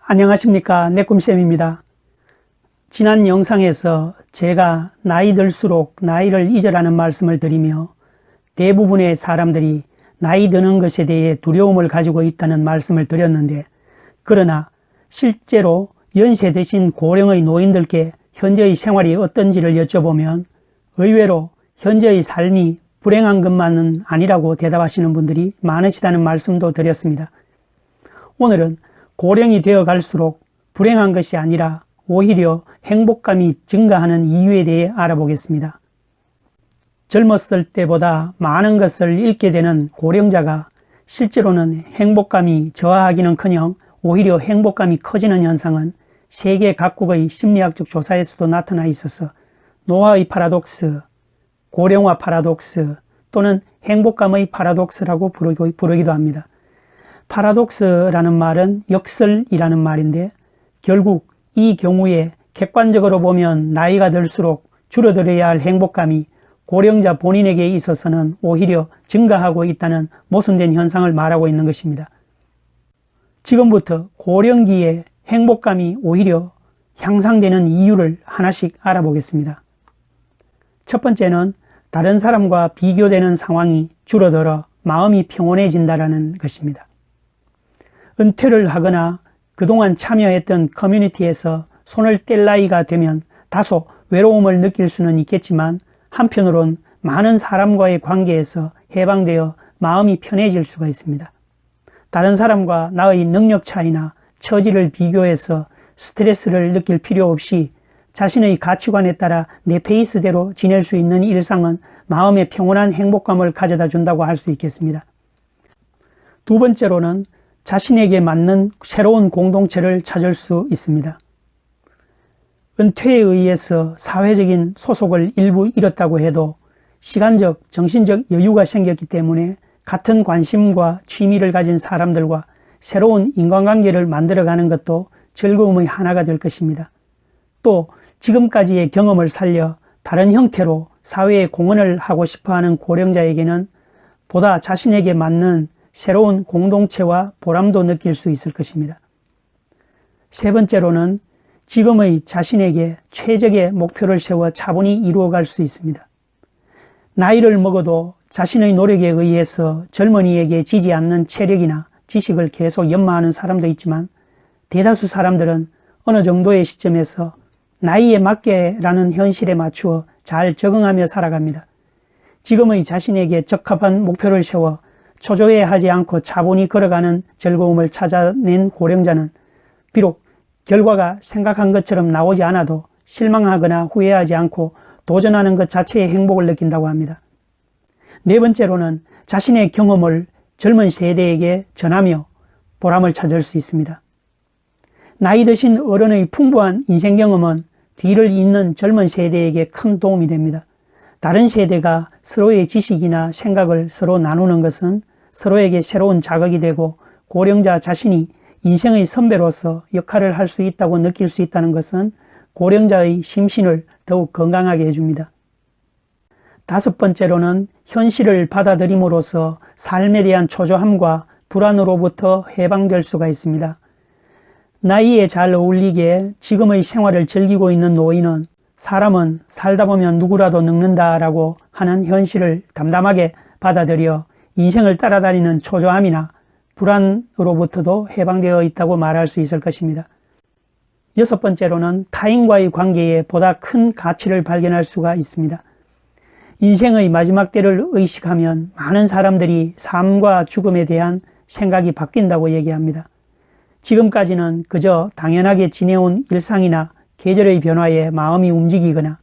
안녕하십니까, 내꿈쌤입니다. 지난 영상에서 제가 나이 들수록 나이를 잊으라는 말씀을 드리며 대부분의 사람들이 나이 드는 것에 대해 두려움을 가지고 있다는 말씀을 드렸는데, 그러나 실제로 연세 드신 고령의 노인들께 현재의 생활이 어떤지를 여쭤보면 의외로 현재의 삶이 불행한 것만은 아니라고 대답하시는 분들이 많으시다는 말씀도 드렸습니다. 오늘은 고령이 되어 갈수록 불행한 것이 아니라 오히려 행복감이 증가하는 이유에 대해 알아보겠습니다. 젊었을 때보다 많은 것을 잃게 되는 고령자가 실제로는 행복감이 저하하기는커녕 오히려 행복감이 커지는 현상은 세계 각국의 심리학적 조사에서도 나타나 있어서 노화의 파라독스, 고령화 파라독스 또는 행복감의 파라독스라고 부르기도 합니다. 파라독스라는 말은 역설이라는 말인데, 결국 이 경우에 객관적으로 보면 나이가 들수록 줄어들어야 할 행복감이 고령자 본인에게 있어서는 오히려 증가하고 있다는 모순된 현상을 말하고 있는 것입니다. 지금부터 고령기에 행복감이 오히려 향상되는 이유를 하나씩 알아보겠습니다. 첫 번째는 다른 사람과 비교되는 상황이 줄어들어 마음이 평온해진다는 것입니다. 은퇴를 하거나 그동안 참여했던 커뮤니티에서 손을 뗄 나이가 되면 다소 외로움을 느낄 수는 있겠지만, 한편으론 많은 사람과의 관계에서 해방되어 마음이 편해질 수가 있습니다. 다른 사람과 나의 능력 차이나 처지를 비교해서 스트레스를 느낄 필요 없이 자신의 가치관에 따라 내 페이스대로 지낼 수 있는 일상은 마음의 평온한 행복감을 가져다 준다고 할 수 있겠습니다. 두 번째로는 자신에게 맞는 새로운 공동체를 찾을 수 있습니다. 은퇴에 의해서 사회적인 소속을 일부 잃었다고 해도 시간적, 정신적 여유가 생겼기 때문에 같은 관심과 취미를 가진 사람들과 새로운 인간관계를 만들어가는 것도 즐거움의 하나가 될 것입니다. 또 지금까지의 경험을 살려 다른 형태로 사회에 공헌을 하고 싶어하는 고령자에게는 보다 자신에게 맞는 새로운 공동체와 보람도 느낄 수 있을 것입니다. 세 번째로는 지금의 자신에게 최적의 목표를 세워 차분히 이루어갈 수 있습니다. 나이를 먹어도 자신의 노력에 의해서 젊은이에게 지지 않는 체력이나 지식을 계속 연마하는 사람도 있지만, 대다수 사람들은 어느 정도의 시점에서 나이에 맞게라는 현실에 맞추어 잘 적응하며 살아갑니다. 지금의 자신에게 적합한 목표를 세워 초조해하지 않고 차분히 걸어가는 즐거움을 찾아낸 고령자는 비록 결과가 생각한 것처럼 나오지 않아도 실망하거나 후회하지 않고 도전하는 것 자체의 행복을 느낀다고 합니다. 네 번째로는 자신의 경험을 젊은 세대에게 전하며 보람을 찾을 수 있습니다. 나이 드신 어른의 풍부한 인생 경험은 뒤를 잇는 젊은 세대에게 큰 도움이 됩니다. 다른 세대가 서로의 지식이나 생각을 서로 나누는 것은 서로에게 새로운 자극이 되고, 고령자 자신이 인생의 선배로서 역할을 할 수 있다고 느낄 수 있다는 것은 고령자의 심신을 더욱 건강하게 해줍니다. 다섯 번째로는 현실을 받아들임으로써 삶에 대한 초조함과 불안으로부터 해방될 수가 있습니다. 나이에 잘 어울리게 지금의 생활을 즐기고 있는 노인은 사람은 살다 보면 누구라도 늙는다라고 하는 현실을 담담하게 받아들여 인생을 따라다니는 초조함이나 불안으로부터도 해방되어 있다고 말할 수 있을 것입니다. 여섯 번째로는 타인과의 관계에 보다 큰 가치를 발견할 수가 있습니다. 인생의 마지막 때를 의식하면 많은 사람들이 삶과 죽음에 대한 생각이 바뀐다고 얘기합니다. 지금까지는 그저 당연하게 지내온 일상이나 계절의 변화에 마음이 움직이거나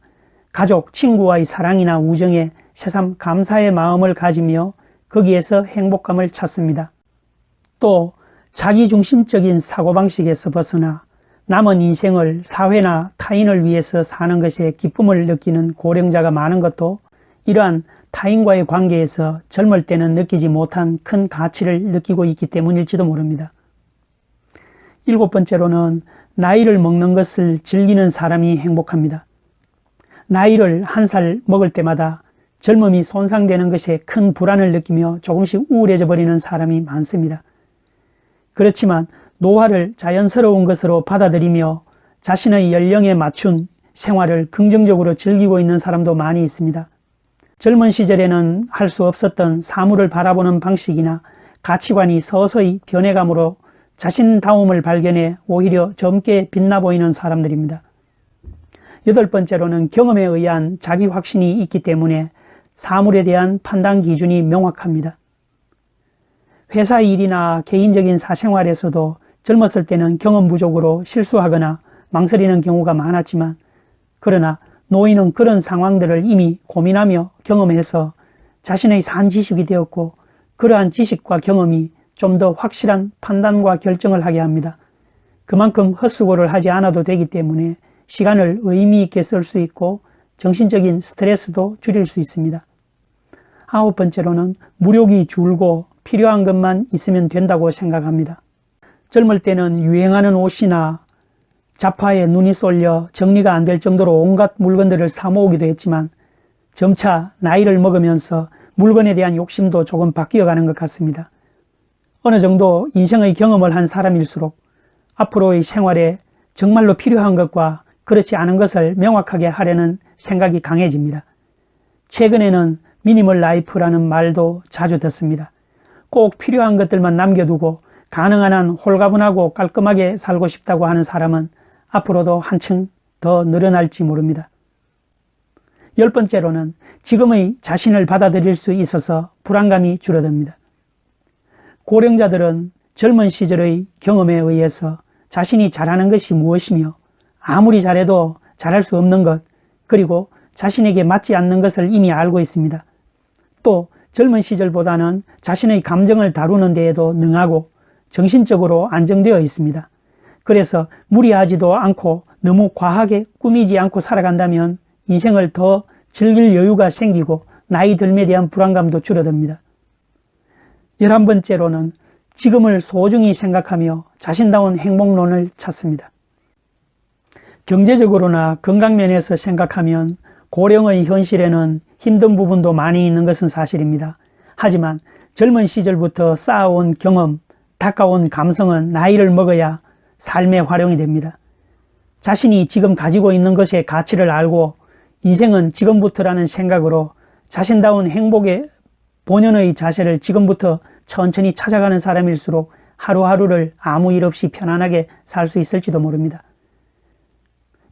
가족, 친구와의 사랑이나 우정에 새삼 감사의 마음을 가지며 거기에서 행복감을 찾습니다. 또 자기중심적인 사고방식에서 벗어나 남은 인생을 사회나 타인을 위해서 사는 것에 기쁨을 느끼는 고령자가 많은 것도 이러한 타인과의 관계에서 젊을 때는 느끼지 못한 큰 가치를 느끼고 있기 때문일지도 모릅니다. 일곱 번째로는 나이를 먹는 것을 즐기는 사람이 행복합니다. 나이를 한 살 먹을 때마다 젊음이 손상되는 것에 큰 불안을 느끼며 조금씩 우울해져 버리는 사람이 많습니다. 그렇지만 노화를 자연스러운 것으로 받아들이며 자신의 연령에 맞춘 생활을 긍정적으로 즐기고 있는 사람도 많이 있습니다. 젊은 시절에는 할 수 없었던 사물을 바라보는 방식이나 가치관이 서서히 변해감으로 자신다움을 발견해 오히려 젊게 빛나 보이는 사람들입니다. 8번째로는 경험에 의한 자기 확신이 있기 때문에 사물에 대한 판단 기준이 명확합니다. 회사 일이나 개인적인 사생활에서도 젊었을 때는 경험 부족으로 실수하거나 망설이는 경우가 많았지만, 그러나 노인은 그런 상황들을 이미 고민하며 경험해서 자신의 산 지식이 되었고, 그러한 지식과 경험이 좀 더 확실한 판단과 결정을 하게 합니다. 그만큼 헛수고를 하지 않아도 되기 때문에 시간을 의미 있게 쓸 수 있고 정신적인 스트레스도 줄일 수 있습니다. 9번째로는 무력이 줄고 필요한 것만 있으면 된다고 생각합니다. 젊을 때는 유행하는 옷이나 잡화에 눈이 쏠려 정리가 안 될 정도로 온갖 물건들을 사 모으기도 했지만, 점차 나이를 먹으면서 물건에 대한 욕심도 조금 바뀌어가는 것 같습니다. 어느 정도 인생의 경험을 한 사람일수록 앞으로의 생활에 정말로 필요한 것과 그렇지 않은 것을 명확하게 하려는 생각이 강해집니다. 최근에는 미니멀 라이프라는 말도 자주 듣습니다. 꼭 필요한 것들만 남겨두고 가능한 한 홀가분하고 깔끔하게 살고 싶다고 하는 사람은 앞으로도 한층 더 늘어날지 모릅니다. 10번째로는 지금의 자신을 받아들일 수 있어서 불안감이 줄어듭니다. 고령자들은 젊은 시절의 경험에 의해서 자신이 잘하는 것이 무엇이며 아무리 잘해도 잘할 수 없는 것, 그리고 자신에게 맞지 않는 것을 이미 알고 있습니다. 또 젊은 시절보다는 자신의 감정을 다루는 데에도 능하고 정신적으로 안정되어 있습니다. 그래서 무리하지도 않고 너무 과하게 꾸미지 않고 살아간다면 인생을 더 즐길 여유가 생기고 나이 듦에 대한 불안감도 줄어듭니다. 11번째로는 지금을 소중히 생각하며 자신다운 행복론을 찾습니다. 경제적으로나 건강면에서 생각하면 고령의 현실에는 힘든 부분도 많이 있는 것은 사실입니다. 하지만 젊은 시절부터 쌓아온 경험, 닦아온 감성은 나이를 먹어야 삶에 활용이 됩니다. 자신이 지금 가지고 있는 것의 가치를 알고 인생은 지금부터라는 생각으로 자신다운 행복의 본연의 자세를 지금부터 천천히 찾아가는 사람일수록 하루하루를 아무 일 없이 편안하게 살 수 있을지도 모릅니다.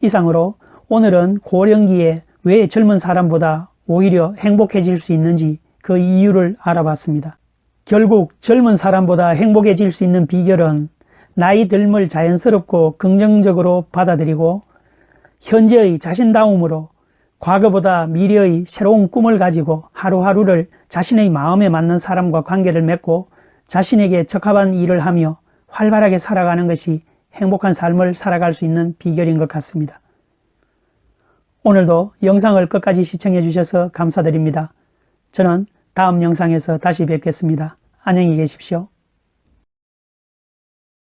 이상으로 오늘은 고령기에 왜 젊은 사람보다 오히려 행복해질 수 있는지 그 이유를 알아봤습니다. 결국 젊은 사람보다 행복해질 수 있는 비결은 나이 듦을 자연스럽고 긍정적으로 받아들이고 현재의 자신다움으로 과거보다 미래의 새로운 꿈을 가지고 하루하루를 자신의 마음에 맞는 사람과 관계를 맺고 자신에게 적합한 일을 하며 활발하게 살아가는 것이 행복한 삶을 살아갈 수 있는 비결인 것 같습니다. 오늘도 영상을 끝까지 시청해 주셔서 감사드립니다. 저는 다음 영상에서 다시 뵙겠습니다. 안녕히 계십시오.